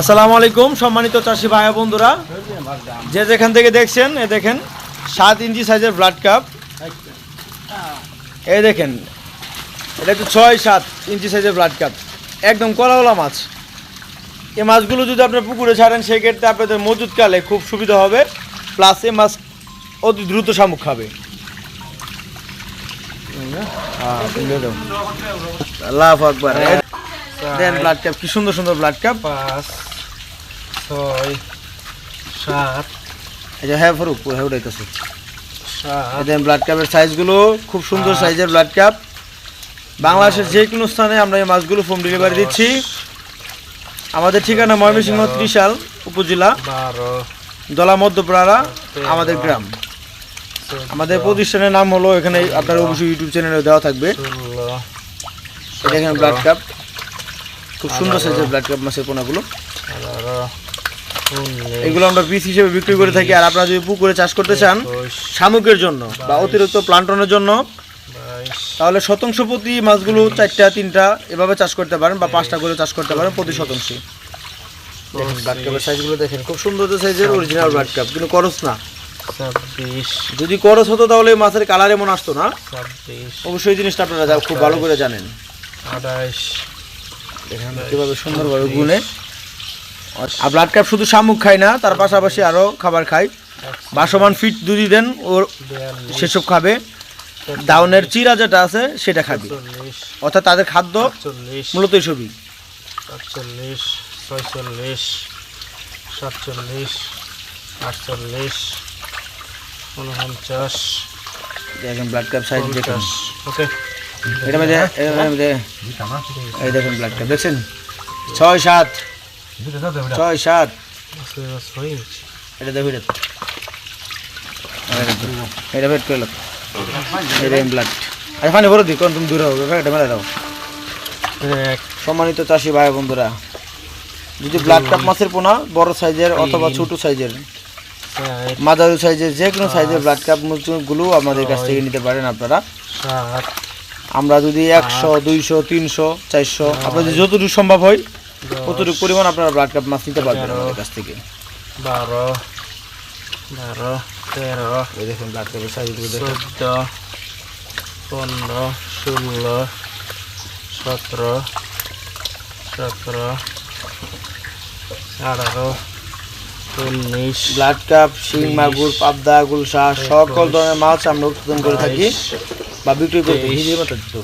আসসালামু আলাইকুম সম্মানিত চাষি ভাই বন্ধুরা, যে যেখান থেকে দেখছেন এ দেখেন 7 ইঞ্চি সাইজের ব্লাড কাপ। এই দেখেন এটা একটু 6-7 ইঞ্চি সাইজের ব্লাড কাপ, একদম কলাওয়ালা মাছ। এই মাছগুলো যদি আপনার পুকুরে ছাড়েন সেক্ষেত্রে আপনাদের মজুদকালে খুব সুবিধা হবে, প্লাস এই মাছ অতি দ্রুত শামুক খাবে। আল্লাহু আকবার। দেন ব্লাড কাপ, কি সুন্দর সুন্দর ব্লাড কাপ। 5, 6, 7, এই যে হ্যাঁ ফারুক হ্যাঁ উঠাইতেছে। 7, দেন ব্লাড কাপের সাইজগুলো খুব সুন্দর সাইজের ব্লাড কাপ। বাংলাদেশের যে কোনো স্থানে আমরা এই মাছগুলো হোম ডেলিভারি দিচ্ছি। আমাদের ঠিকানা ময়মনসিংহ ত্রিশাল উপজেলা, 12, দলা মধ্যপাড়া আমাদের গ্রাম। আমাদের প্রতিষ্ঠানের নাম হলো, এখানে আপনার অবশ্যই ইউটিউব চ্যানেলে দেওয়া থাকবে। 16, এটা এখানে ব্লাড কাপ, খুব সুন্দর সাইজের ব্লাড কাপ মাছের পোনাগুলো। 18, 19, এগুলো আমরা পিস হিসেবে বিক্রি করে থাকি। আর আপনারা যদি পুকুরে চাষ করতে চান 21, শামুকের জন্য বা অতিরিক্ত প্লান্টনের জন্য, 22, তাহলে শতাংশ প্রতি মাছগুলো 4টা 3টা এভাবে চাষ করতে পারেন বা 5টা করে চাষ করতে পারেন প্রতি শতাংশে। দেখেন ব্লাড কাপের সাইজগুলো দেখেন, খুব সুন্দর সাইজের অরিজিনাল ব্লাড কাপ, কিন্তু করস না। 26, যদি করস হতো তাহলে মাছের কালার এমন আসতো না। 26, অবশ্যই এই জিনিসটা আপনারা খুব ভালো করে জানেন। 28, দেখেন কিভাবে সুন্দরভাবে গুনে। আর ব্লাড কাপ শুধু শামুক খায় না, তার পাশাপাশি আরও খাবার খায়। বাসমান ফিট যদি দেন ওর 42, সেসব খাবে। ডাউনের চিরা যেটা আছে সেটা খাবে, 43, অর্থাৎ তাদের খাদ্য 48, মূলত এসবই। 47, 46, 47, 48, 49, দেখেন ব্লাড কাপ সাইজ দেখেন। 50, ওকে এটা মধ্যে এই দেখেন ব্লাড কাপ দেখছেন, 6-7 6-7। এটা দেখো, এটা ভেট করলো, এটা ব্লাড। আরে পানি ভরে দিই, কোন তুমি দূরে হবে, এটা মেলে দাও। সম্মানিত চাষি ভাই বন্ধুরা, যদি ব্লাড কাপ মাছের পোনা বড় সাইজের অথবা ছোট সাইজের, মাঝারি সাইজের, যে কোনো সাইজের ব্লাড কাপ গুলো আমাদের কাছ থেকে নিতে পারেন আপনারা। আমরা যদি 100, 200, 300, 400 আপনাদের যতটুকু সম্ভব হয় ততটুকু পরিমাণ আপনারা ব্লাড কাপ মাছ নিতে পারবেন আমাদের কাছ থেকে। 12, 13, এই দেখুন ব্লাড কাপের সাইজগুলো দেখুন। 14, 15, 16, 17, 18, 19, ব্লাড কাপ, শিং মাগুর, পাবদা, গুলশা সকল ধরনের মাছ আমরা উৎপাদন করে থাকি বা বিক্রি করে থাকি।